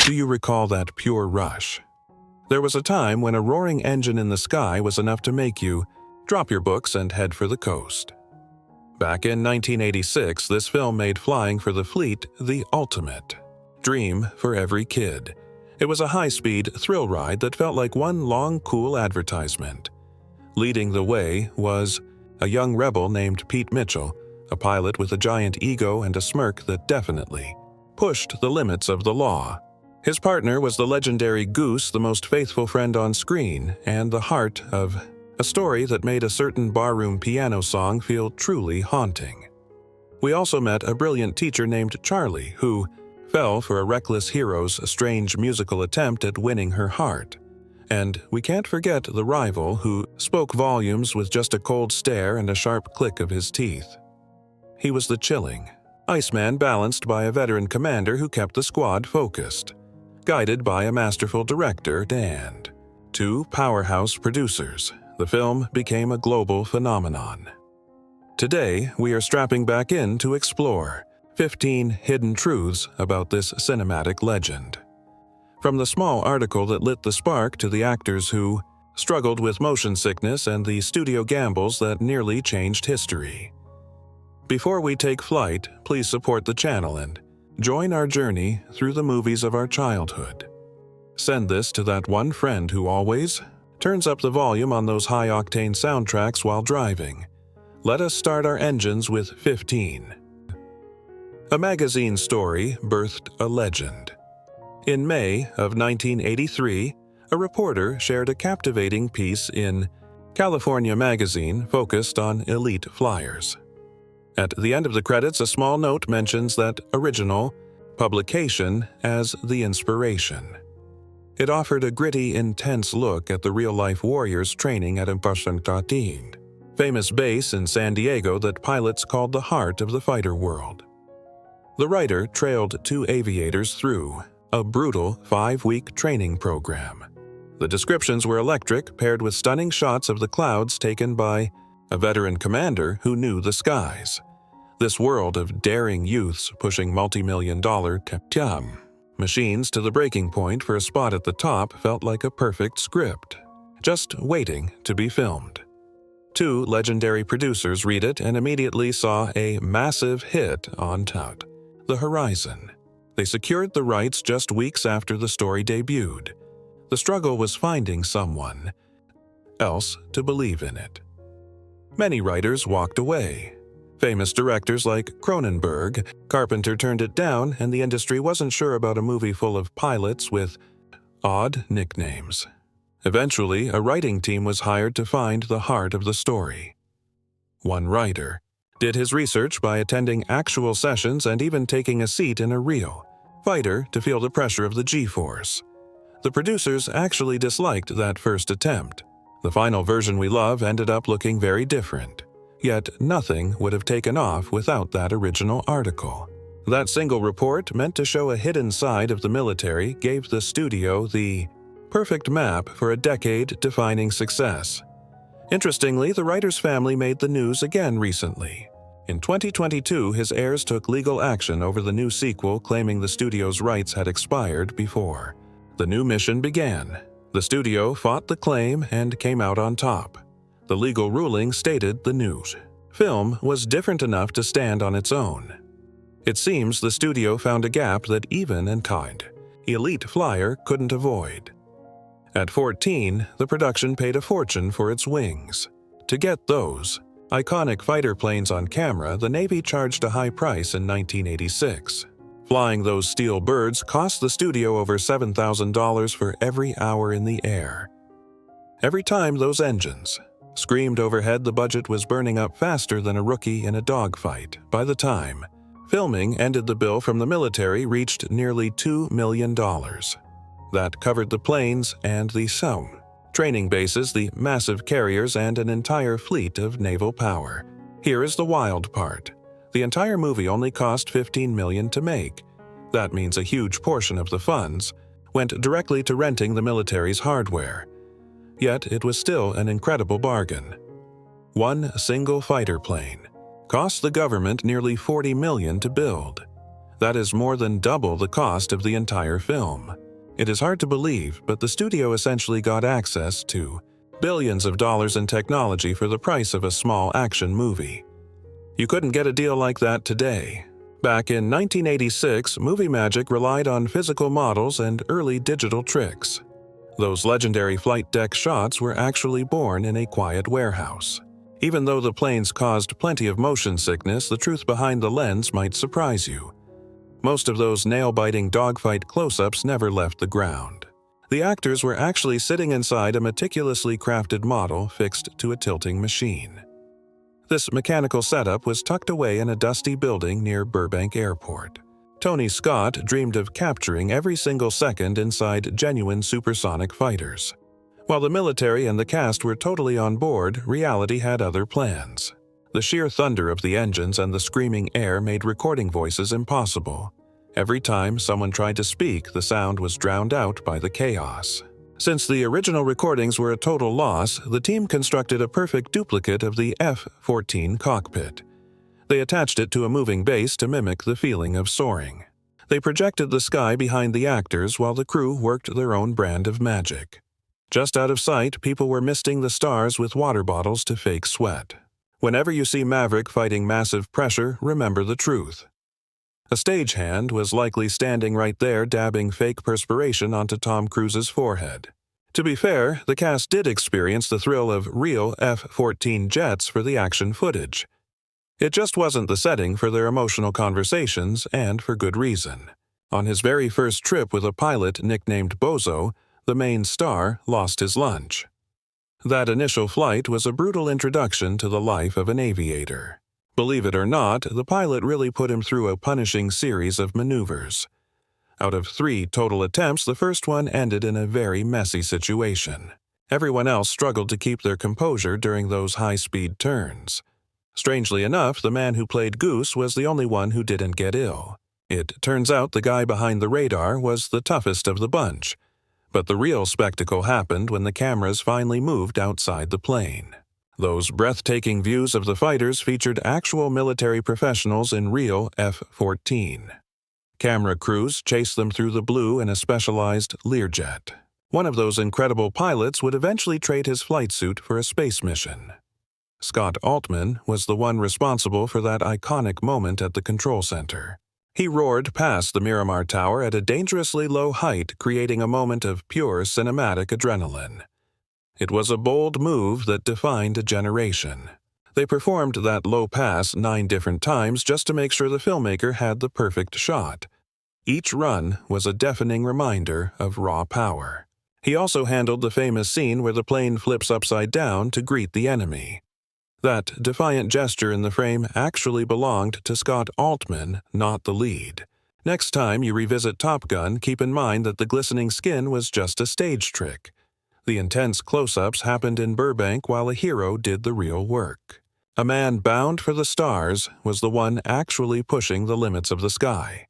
Do you recall that pure rush? There was a time when a roaring engine in the sky was enough to make you drop your books and head for the coast. Back in 1986, this film made flying for the fleet the ultimate dream for every kid. It was a high-speed thrill ride that felt like one long, cool advertisement. Leading the way was a young rebel named Pete Mitchell, a pilot with a giant ego and a smirk that definitely pushed the limits of the law. His partner was the legendary Goose, the most faithful friend on screen, and the heart of a story that made a certain barroom piano song feel truly haunting. We also met a brilliant teacher named Charlie, who fell for a reckless hero's strange musical attempt at winning her heart. And we can't forget the rival who spoke volumes with just a cold stare and a sharp click of his teeth. He was the chilling Iceman, balanced by a veteran commander who kept the squad focused, guided by a masterful director, and two powerhouse producers. The film became a global phenomenon. Today, we are strapping back in to explore 15 hidden truths about this cinematic legend. From the small article that lit the spark to the actors who struggled with motion sickness and the studio gambles that nearly changed history. Before we take flight, please support the channel and join our journey through the movies of our childhood. Send this to that one friend who always turns up the volume on those high-octane soundtracks while driving. Let us start our engines with 15. A magazine story birthed a legend. In May of 1983, a reporter shared a captivating piece in California magazine focused on elite flyers. At the end of the credits, a small note mentions that original publication as the inspiration. It offered a gritty, intense look at the real-life warriors training at Simpson, famous base in San Diego that pilots called the heart of the fighter world. The writer trailed two aviators through a brutal 5-week training program. The descriptions were electric, paired with stunning shots of the clouds taken by a veteran commander who knew the skies. This world of daring youths pushing multi-million-dollar machines to the breaking point for a spot at the top felt like a perfect script, just waiting to be filmed. Two legendary producers read it and immediately saw a massive hit on the horizon. They secured the rights just weeks after the story debuted. The struggle was finding someone else to believe in it. Many writers walked away. Famous directors like Cronenberg, Carpenter turned it down, and the industry wasn't sure about a movie full of pilots with odd nicknames. Eventually, a writing team was hired to find the heart of the story. One writer did his research by attending actual sessions and even taking a seat in a real fighter to feel the pressure of the G-force. The producers actually disliked that first attempt. The final version we love ended up looking very different. Yet nothing would have taken off without that original article. That single report, meant to show a hidden side of the military, gave the studio the perfect map for a decade-defining success. Interestingly, the writer's family made the news again recently. In 2022, his heirs took legal action over the new sequel, claiming the studio's rights had expired before the new mission began. The studio fought the claim and came out on top. The legal ruling stated the new film was different enough to stand on its own. It seems the studio found a gap that even an elite flyer couldn't avoid. At 14, the production paid a fortune for its wings. To get those iconic fighter planes on camera, the Navy charged a high price in 1986. Flying those steel birds cost the studio over $7,000 for every hour in the air. Every time those engines screamed overhead, the budget was burning up faster than a rookie in a dogfight. By the time filming ended, the bill from the military reached nearly $2 million. That covered the planes and the training bases, the massive carriers, and an entire fleet of naval power. Here is the wild part. The entire movie only cost $15 million to make. That means a huge portion of the funds went directly to renting the military's hardware. Yet it was still an incredible bargain. One single fighter plane cost the government nearly $40 million to build. That is more than double the cost of the entire film. It is hard to believe, but the studio essentially got access to billions of dollars in technology for the price of a small action movie. You couldn't get a deal like that today. Back in 1986, movie magic relied on physical models and early digital tricks. Those legendary flight deck shots were actually born in a quiet warehouse. Even though the planes caused plenty of motion sickness, the truth behind the lens might surprise you. Most of those nail-biting dogfight close-ups never left the ground. The actors were actually sitting inside a meticulously crafted model fixed to a tilting machine. This mechanical setup was tucked away in a dusty building near Burbank Airport. Tony Scott dreamed of capturing every single second inside genuine supersonic fighters. While the military and the cast were totally on board, reality had other plans. The sheer thunder of the engines and the screaming air made recording voices impossible. Every time someone tried to speak, the sound was drowned out by the chaos. Since the original recordings were a total loss, the team constructed a perfect duplicate of the F-14 cockpit. They attached it to a moving base to mimic the feeling of soaring. They projected the sky behind the actors while the crew worked their own brand of magic. Just out of sight, people were misting the stars with water bottles to fake sweat. Whenever you see Maverick fighting massive pressure, remember the truth. A stagehand was likely standing right there dabbing fake perspiration onto Tom Cruise's forehead. To be fair, the cast did experience the thrill of real F-14 jets for the action footage. It just wasn't the setting for their emotional conversations, and for good reason. On his very first trip with a pilot nicknamed Bozo, the main star lost his lunch. That initial flight was a brutal introduction to the life of an aviator. Believe it or not, the pilot really put him through a punishing series of maneuvers. Out of 3 total attempts, the first one ended in a very messy situation. Everyone else struggled to keep their composure during those high-speed turns. Strangely enough, the man who played Goose was the only one who didn't get ill. It turns out the guy behind the radar was the toughest of the bunch. But the real spectacle happened when the cameras finally moved outside the plane. Those breathtaking views of the fighters featured actual military professionals in real F-14. Camera crews chased them through the blue in a specialized Learjet. One of those incredible pilots would eventually trade his flight suit for a space mission. Scott Altman was the one responsible for that iconic moment at the control center. He roared past the Miramar Tower at a dangerously low height, creating a moment of pure cinematic adrenaline. It was a bold move that defined a generation. They performed that low pass 9 different times just to make sure the filmmaker had the perfect shot. Each run was a deafening reminder of raw power. He also handled the famous scene where the plane flips upside down to greet the enemy. That defiant gesture in the frame actually belonged to Scott Altman, not the lead. Next time you revisit Top Gun, keep in mind that the glistening skin was just a stage trick. The intense close-ups happened in Burbank while a hero did the real work. A man bound for the stars was the one actually pushing the limits of the sky.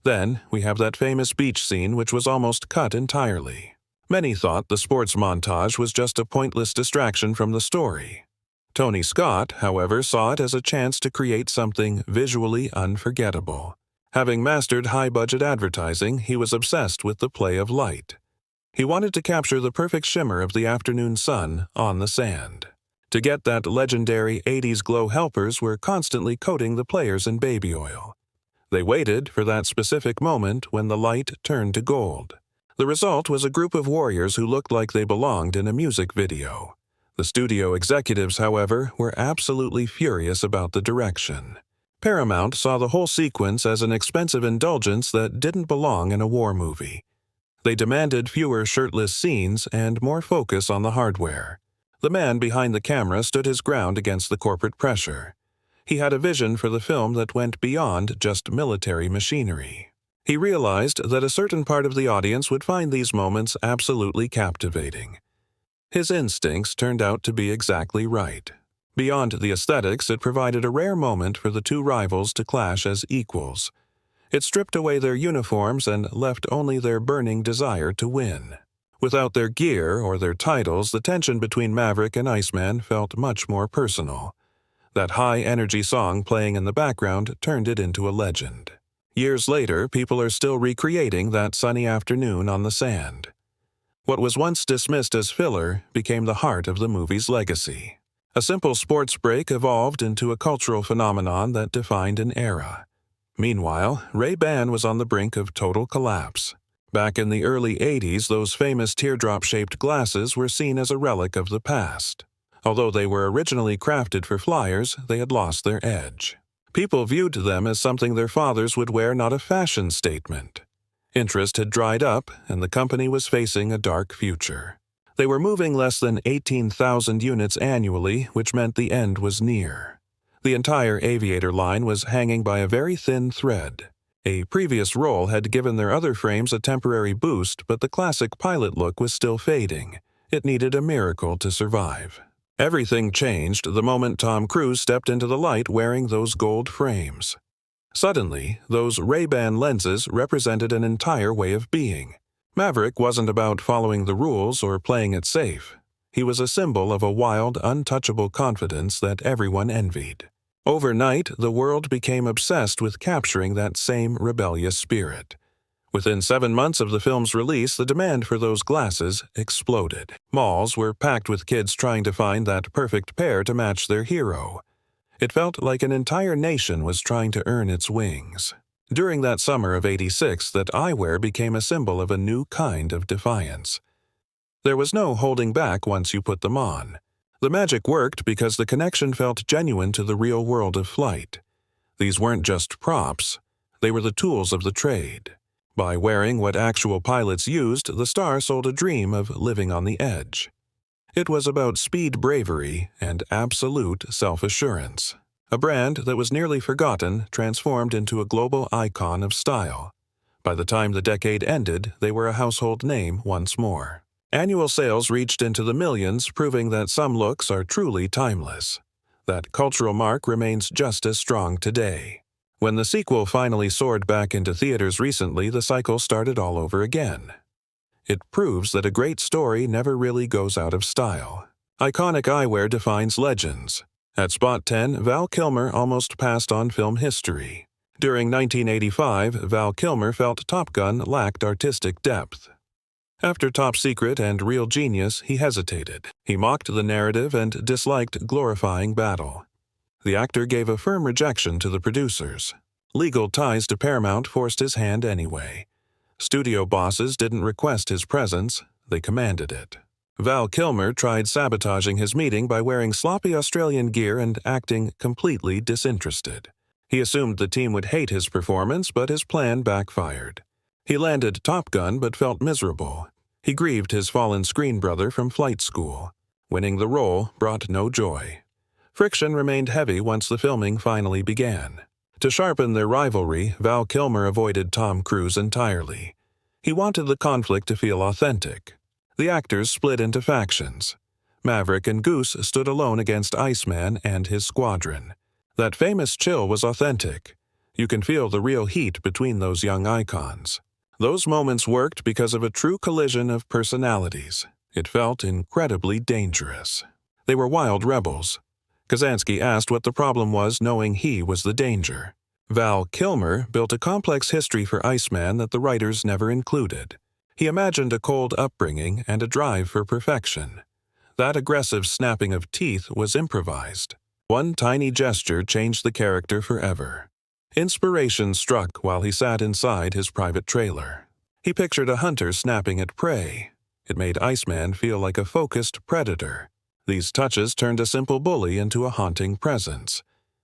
Then we have that famous beach scene which was almost cut entirely. Many thought the sports montage was just a pointless distraction from the story. Tony Scott, however, saw it as a chance to create something visually unforgettable. Having mastered high-budget advertising, he was obsessed with the play of light. He wanted to capture the perfect shimmer of the afternoon sun on the sand. To get that legendary 80s glow, helpers were constantly coating the players in baby oil. They waited for that specific moment when the light turned to gold. The result was a group of warriors who looked like they belonged in a music video. The studio executives, however, were absolutely furious about the direction. Paramount saw the whole sequence as an expensive indulgence that didn't belong in a war movie. They demanded fewer shirtless scenes and more focus on the hardware. The man behind the camera stood his ground against the corporate pressure. He had a vision for the film that went beyond just military machinery. He realized that a certain part of the audience would find these moments absolutely captivating. His instincts turned out to be exactly right. Beyond the aesthetics, it provided a rare moment for the 2 rivals to clash as equals. It stripped away their uniforms and left only their burning desire to win. Without their gear or their titles, the tension between Maverick and Iceman felt much more personal. That high-energy song playing in the background turned it into a legend. Years later, people are still recreating that sunny afternoon on the sand. What was once dismissed as filler became the heart of the movie's legacy. A simple sports break evolved into a cultural phenomenon that defined an era. Meanwhile, Ray-Ban was on the brink of total collapse. Back in the early 80s, those famous teardrop-shaped glasses were seen as a relic of the past. Although they were originally crafted for flyers, they had lost their edge. People viewed them as something their fathers would wear, not a fashion statement. Interest had dried up, and the company was facing a dark future. They were moving less than 18,000 units annually, which meant the end was near. The entire aviator line was hanging by a very thin thread. A previous roll had given their other frames a temporary boost, but the classic pilot look was still fading. It needed a miracle to survive. Everything changed the moment Tom Cruise stepped into the light wearing those gold frames. Suddenly, those Ray-Ban lenses represented an entire way of being. Maverick wasn't about following the rules or playing it safe. He was a symbol of a wild, untouchable confidence that everyone envied. Overnight, the world became obsessed with capturing that same rebellious spirit. Within 7 months of the film's release, the demand for those glasses exploded. Malls were packed with kids trying to find that perfect pair to match their hero. It felt like an entire nation was trying to earn its wings. During that summer of '86, that eyewear became a symbol of a new kind of defiance. There was no holding back once you put them on. The magic worked because the connection felt genuine to the real world of flight. These weren't just props. They were the tools of the trade. By wearing what actual pilots used, the star sold a dream of living on the edge. It was about speed bravery and absolute self-assurance. A brand that was nearly forgotten transformed into a global icon of style. By the time the decade ended, they were a household name once more. Annual sales reached into the millions, proving that some looks are truly timeless. That cultural mark remains just as strong today. When the sequel finally soared back into theaters recently, the cycle started all over again. It proves that a great story never really goes out of style. Iconic eyewear defines legends. At spot 10, Val Kilmer almost passed on film history. During 1985, Val Kilmer felt Top Gun lacked artistic depth. After Top Secret and Real Genius, he hesitated. He mocked the narrative and disliked glorifying battle. The actor gave a firm rejection to the producers. Legal ties to Paramount forced his hand anyway. Studio bosses didn't request his presence, they commanded it. Val Kilmer tried sabotaging his meeting by wearing sloppy Australian gear and acting completely disinterested. He assumed the team would hate his performance, but his plan backfired. He landed Top Gun but felt miserable. He grieved his fallen screen brother from flight school. Winning the role brought no joy. Friction remained heavy once the filming finally began. To sharpen their rivalry, Val Kilmer avoided Tom Cruise entirely. He wanted the conflict to feel authentic. The actors split into factions. Maverick and Goose stood alone against Iceman and his squadron. That famous chill was authentic. You can feel the real heat between those young icons. Those moments worked because of a true collision of personalities. It felt incredibly dangerous. They were wild rebels. Kazansky asked what the problem was, knowing he was the danger. Val Kilmer built a complex history for Iceman that the writers never included. He imagined a cold upbringing and a drive for perfection. That aggressive snapping of teeth was improvised. One tiny gesture changed the character forever. Inspiration struck while he sat inside his private trailer. He pictured a hunter snapping at prey. It made Iceman feel like a focused predator. These touches turned a simple bully into a haunting presence.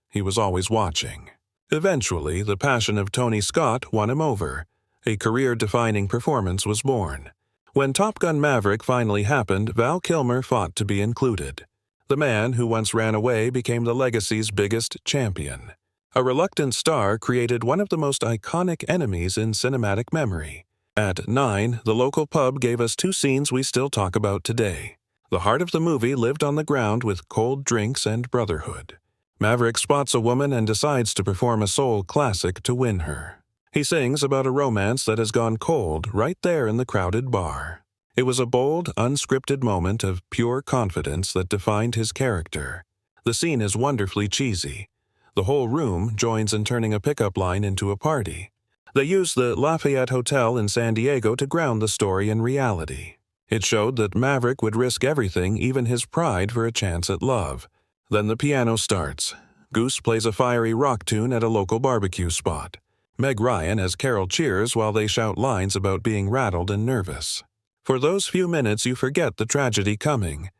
He was always watching. Eventually, the passion of Tony Scott won him over. A career-defining performance was born. When Top Gun Maverick finally happened, Val Kilmer fought to be included. The man who once ran away became the legacy's biggest champion. A reluctant star created one of the most iconic enemies in cinematic memory. At 9, the local pub gave us 2 scenes we still talk about today. The heart of the movie lived on the ground with cold drinks and brotherhood. Maverick spots a woman and decides to perform a soul classic to win her. He sings about a romance that has gone cold right there in the crowded bar. It was a bold, unscripted moment of pure confidence that defined his character. The scene is wonderfully cheesy. The whole room joins in turning a pickup line into a party. They used the Lafayette Hotel in San Diego to ground the story in reality. It showed that Maverick would risk everything, even his pride, for a chance at love. Then the piano starts. Goose plays a fiery rock tune at a local barbecue spot. Meg Ryan as Carol cheers while they shout lines about being rattled and nervous. For those few minutes you forget the tragedy coming.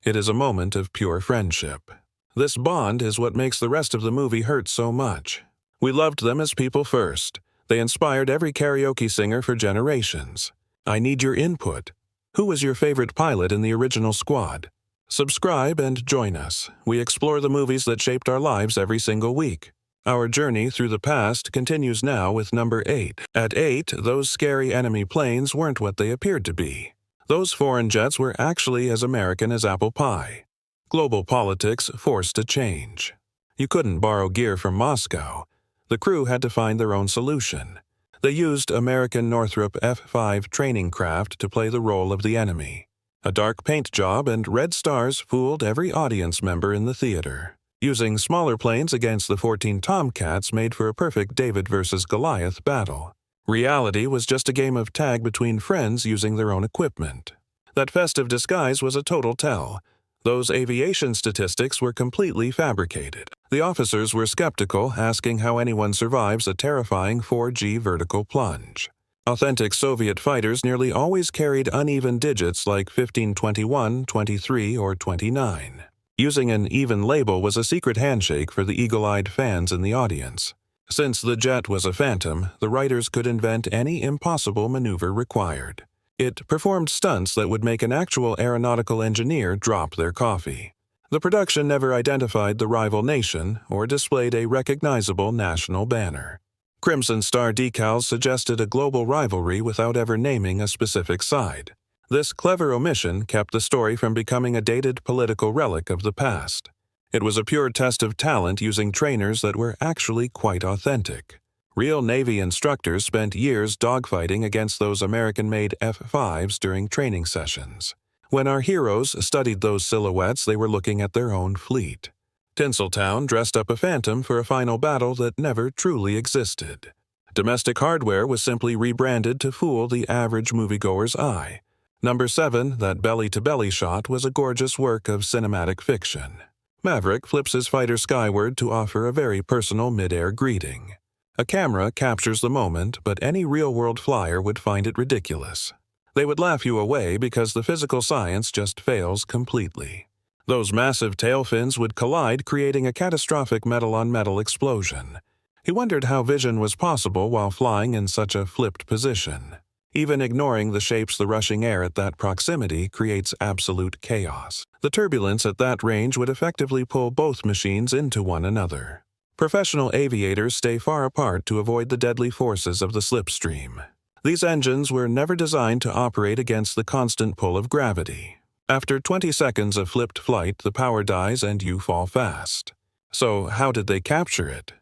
It is a moment of pure friendship. This bond is what makes the rest of the movie hurt so much. We loved them as people first. They inspired every karaoke singer for generations. I need your input. Who was your favorite pilot in the original squad? Subscribe and join us. We explore the movies that shaped our lives every single week. Our journey through the past continues now with number 8. At 8, those scary enemy planes weren't what they appeared to be. Those foreign jets were actually as American as apple pie. Global politics forced a change. You couldn't borrow gear from Moscow. The crew had to find their own solution. They used American Northrop F-5 training craft to play the role of the enemy. A dark paint job and red stars fooled every audience member in the theater. Using smaller planes against the 14 Tomcats made for a perfect David versus Goliath battle. Reality was just a game of tag between friends using their own equipment. That festive disguise was a total tell. Those aviation statistics were completely fabricated. The officers were skeptical, asking how anyone survives a terrifying 4G vertical plunge. Authentic Soviet fighters nearly always carried uneven digits like 15, 21, 23, or 29. Using an even label was a secret handshake for the eagle-eyed fans in the audience. Since the jet was a phantom, the writers could invent any impossible maneuver required. It performed stunts that would make an actual aeronautical engineer drop their coffee. The production never identified the rival nation or displayed a recognizable national banner. Crimson Star decals suggested a global rivalry without ever naming a specific side. This clever omission kept the story from becoming a dated political relic of the past. It was a pure test of talent using trainers that were actually quite authentic. Real Navy instructors spent years dogfighting against those American-made F-5s during training sessions. When our heroes studied those silhouettes, they were looking at their own fleet. Tinseltown dressed up a Phantom for a final battle that never truly existed. Domestic hardware was simply rebranded to fool the average moviegoer's eye. Number 7, that belly-to-belly shot, was a gorgeous work of cinematic fiction. Maverick flips his fighter skyward to offer a very personal mid-air greeting. A camera captures the moment, but any real-world flyer would find it ridiculous. They would laugh you away because the physical science just fails completely. Those massive tail fins would collide, creating a catastrophic metal-on-metal explosion. He wondered how vision was possible while flying in such a flipped position. Even ignoring the shapes, the rushing air at that proximity creates absolute chaos. The turbulence at that range would effectively pull both machines into one another. Professional aviators stay far apart to avoid the deadly forces of the slipstream. These engines were never designed to operate against the constant pull of gravity. After 20 seconds of flipped flight, the power dies and you fall fast. So how did they capture it?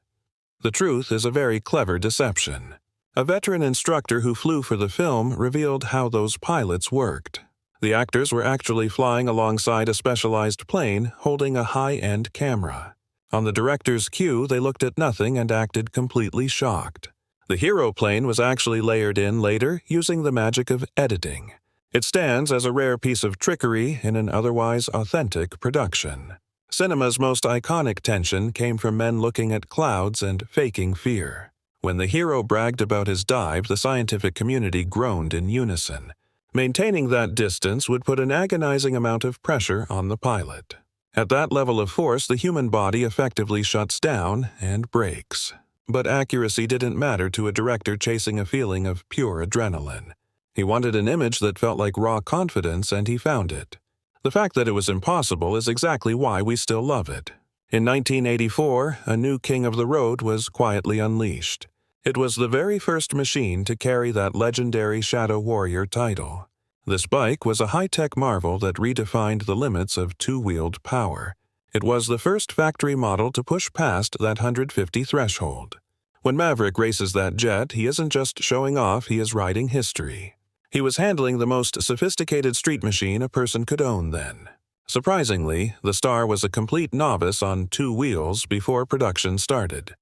The truth is a very clever deception. A veteran instructor who flew for the film revealed how those pilots worked. The actors were actually flying alongside a specialized plane holding a high-end camera. On the director's cue, they looked at nothing and acted completely shocked. The hero plane was actually layered in later using the magic of editing. It stands as a rare piece of trickery in an otherwise authentic production. Cinema's most iconic tension came from men looking at clouds and faking fear. When the hero bragged about his dive, the scientific community groaned in unison. Maintaining that distance would put an agonizing amount of pressure on the pilot. At that level of force, the human body effectively shuts down and breaks. But accuracy didn't matter to a director chasing a feeling of pure adrenaline. He wanted an image that felt like raw confidence, and he found it. The fact that it was impossible is exactly why we still love it. In 1984, a new king of the road was quietly unleashed. It was the very first machine to carry that legendary Shadow Warrior title. This bike was a high-tech marvel that redefined the limits of two-wheeled power. It was the first factory model to push past that 150 threshold. When Maverick races that jet, he isn't just showing off, he is riding history. He was handling the most sophisticated street machine a person could own then. Surprisingly, the Star was a complete novice on two wheels before production started.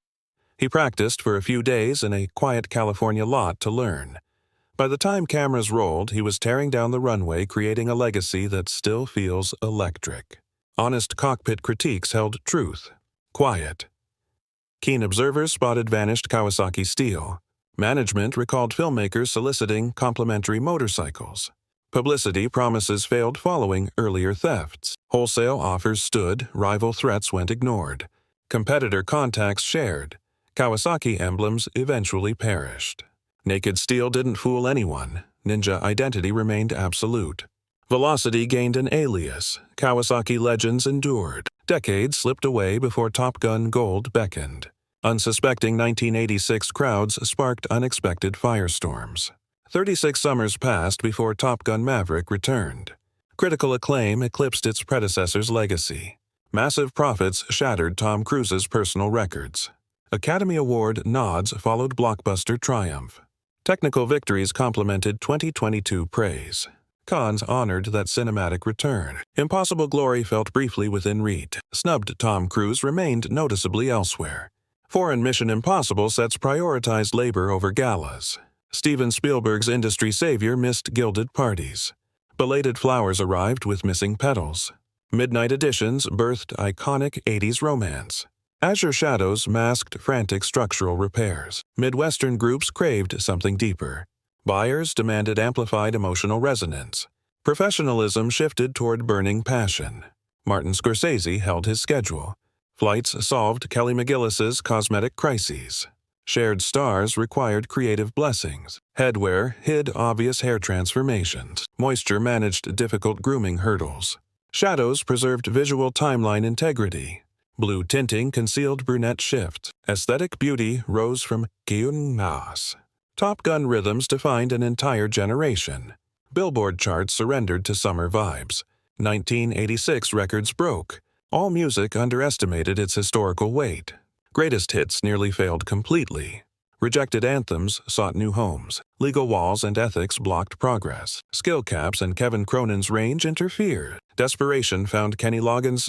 He practiced for a few days in a quiet California lot to learn. By the time cameras rolled, he was tearing down the runway, creating a legacy that still feels electric. Honest cockpit critiques held truth. Quiet. Keen observers spotted vanished Kawasaki steel. Management recalled filmmakers soliciting complimentary motorcycles. Publicity promises failed following earlier thefts. Wholesale offers stood, rival threats went ignored. Competitor contacts shared. Kawasaki emblems eventually perished. Naked steel didn't fool anyone. Ninja identity remained absolute. Velocity gained an alias. Kawasaki legends endured. Decades slipped away before Top Gun Gold beckoned. Unsuspecting 1986 crowds sparked unexpected firestorms. 36 summers passed before Top Gun Maverick returned. Critical acclaim eclipsed its predecessor's legacy. Massive profits shattered Tom Cruise's personal records. Academy Award nods followed blockbuster triumph. Technical victories complemented 2022 praise. Cons honored that cinematic return. Impossible glory felt briefly within reach. Snubbed Tom Cruise remained noticeably elsewhere. Foreign Mission Impossible sets prioritized labor over galas. Steven Spielberg's industry savior missed gilded parties. Belated flowers arrived with missing petals. Midnight editions birthed iconic 80s romance. Azure Shadows masked frantic structural repairs. Midwestern groups craved something deeper. Buyers demanded amplified emotional resonance. Professionalism shifted toward burning passion. Martin Scorsese held his schedule. Flights solved Kelly McGillis's cosmetic crises. Shared stars required creative blessings. Headwear hid obvious hair transformations. Moisture managed difficult grooming hurdles. Shadows preserved visual timeline integrity. Blue tinting concealed brunette shifts. Aesthetic beauty rose from Kyung-mas. Top Gun rhythms defined an entire generation. Billboard charts surrendered to summer vibes. 1986 records broke. All music underestimated its historical weight. Greatest hits nearly failed completely. Rejected anthems sought new homes. Legal walls and ethics blocked progress. Skill caps and Kevin Cronin's range interfered. Desperation found Kenny Loggins'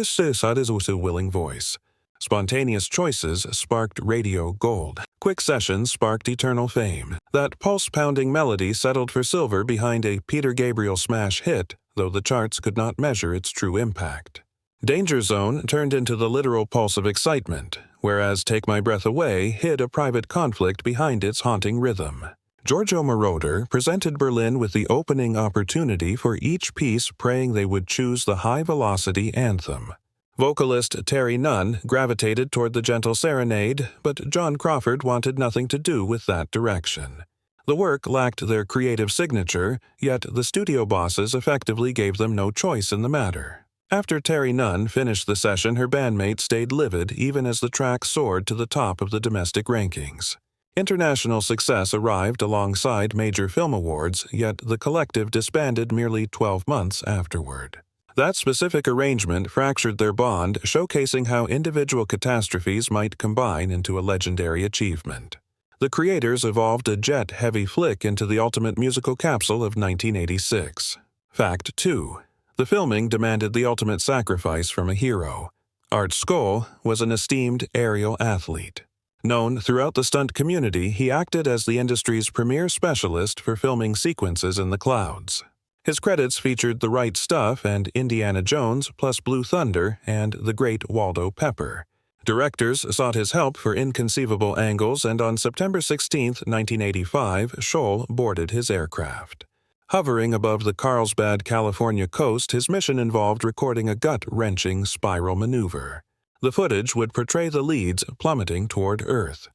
suicide is also a willing voice. Spontaneous choices sparked radio gold. Quick sessions sparked eternal fame. That pulse-pounding melody settled for silver behind a Peter Gabriel smash hit, though the charts could not measure its true impact. Danger Zone turned into the literal pulse of excitement, whereas Take My Breath Away hid a private conflict behind its haunting rhythm. Giorgio Moroder presented Berlin with the opening opportunity for each piece, praying they would choose the high-velocity anthem. Vocalist Terry Nunn gravitated toward the gentle serenade, but John Crawford wanted nothing to do with that direction. The work lacked their creative signature, yet the studio bosses effectively gave them no choice in the matter. After Terry Nunn finished the session, her bandmate stayed livid even as the track soared to the top of the domestic rankings. International success arrived alongside major film awards, yet the collective disbanded merely 12 months afterward. That specific arrangement fractured their bond, showcasing how individual catastrophes might combine into a legendary achievement. The creators evolved a jet-heavy flick into the ultimate musical capsule of 1986. Fact 2. The filming demanded the ultimate sacrifice from a hero. Art Skoll was an esteemed aerial athlete. Known throughout the stunt community, he acted as the industry's premier specialist for filming sequences in the clouds. His credits featured The Right Stuff and Indiana Jones, plus Blue Thunder and The Great Waldo Pepper. Directors sought his help for inconceivable angles, and on September 16, 1985, Scholl boarded his aircraft. Hovering above the Carlsbad, California coast, his mission involved recording a gut-wrenching spiral maneuver. The footage would portray the leads plummeting toward Earth.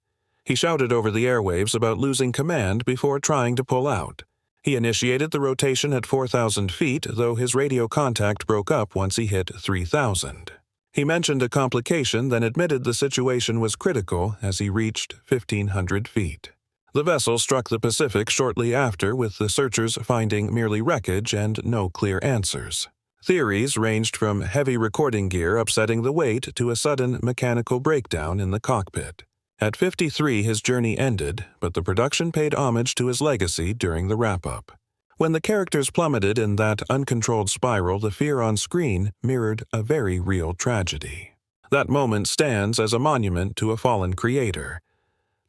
He shouted over the airwaves about losing command before trying to pull out. He initiated the rotation at 4,000 feet, though his radio contact broke up once he hit 3,000. He mentioned a complication, then admitted the situation was critical as he reached 1,500 feet. The vessel struck the Pacific shortly after, with the searchers finding merely wreckage and no clear answers. Theories ranged from heavy recording gear upsetting the weight to a sudden mechanical breakdown in the cockpit. At 53, his journey ended, but the production paid homage to his legacy during the wrap-up. When the characters plummeted in that uncontrolled spiral, the fear on screen mirrored a very real tragedy. That moment stands as a monument to a fallen creator.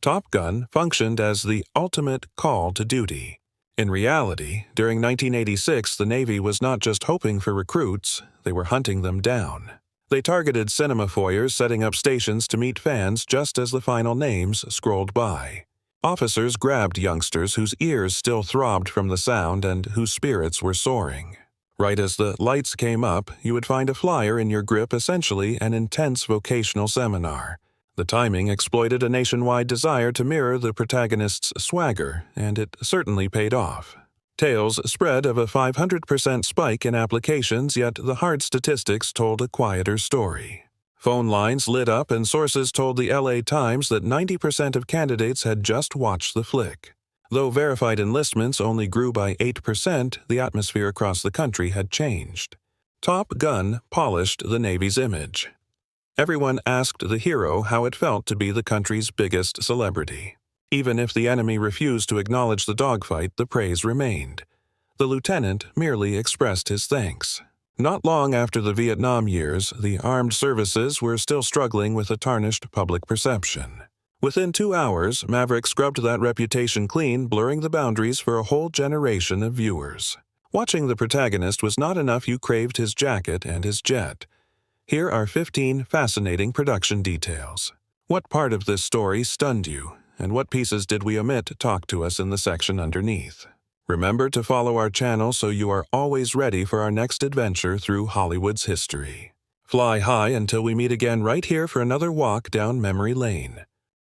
Top Gun functioned as the ultimate call to duty. In reality, during 1986, the Navy was not just hoping for recruits, they were hunting them down. They targeted cinema foyers, setting up stations to meet fans just as the final names scrolled by. Officers grabbed youngsters whose ears still throbbed from the sound and whose spirits were soaring. Right as the lights came up, you would find a flyer in your grip, essentially an intense vocational seminar. The timing exploited a nationwide desire to mirror the protagonist's swagger, and it certainly paid off. Tales spread of a 500% spike in applications, yet the hard statistics told a quieter story. Phone lines lit up and sources told the LA Times that 90% of candidates had just watched the flick. Though verified enlistments only grew by 8%, the atmosphere across the country had changed. Top Gun polished the Navy's image. Everyone asked the hero how it felt to be the country's biggest celebrity. Even if the enemy refused to acknowledge the dogfight, the praise remained. The lieutenant merely expressed his thanks. Not long after the Vietnam years, the armed services were still struggling with a tarnished public perception. Within 2 hours, Maverick scrubbed that reputation clean, blurring the boundaries for a whole generation of viewers. Watching the protagonist was not enough. You craved his jacket and his jet. Here are 15 fascinating production details. What part of this story stunned you, and what pieces did we omit? Talk to us in the section underneath. Remember to follow our channel so you are always ready for our next adventure through Hollywood's history. Fly high until we meet again right here for another walk down memory lane.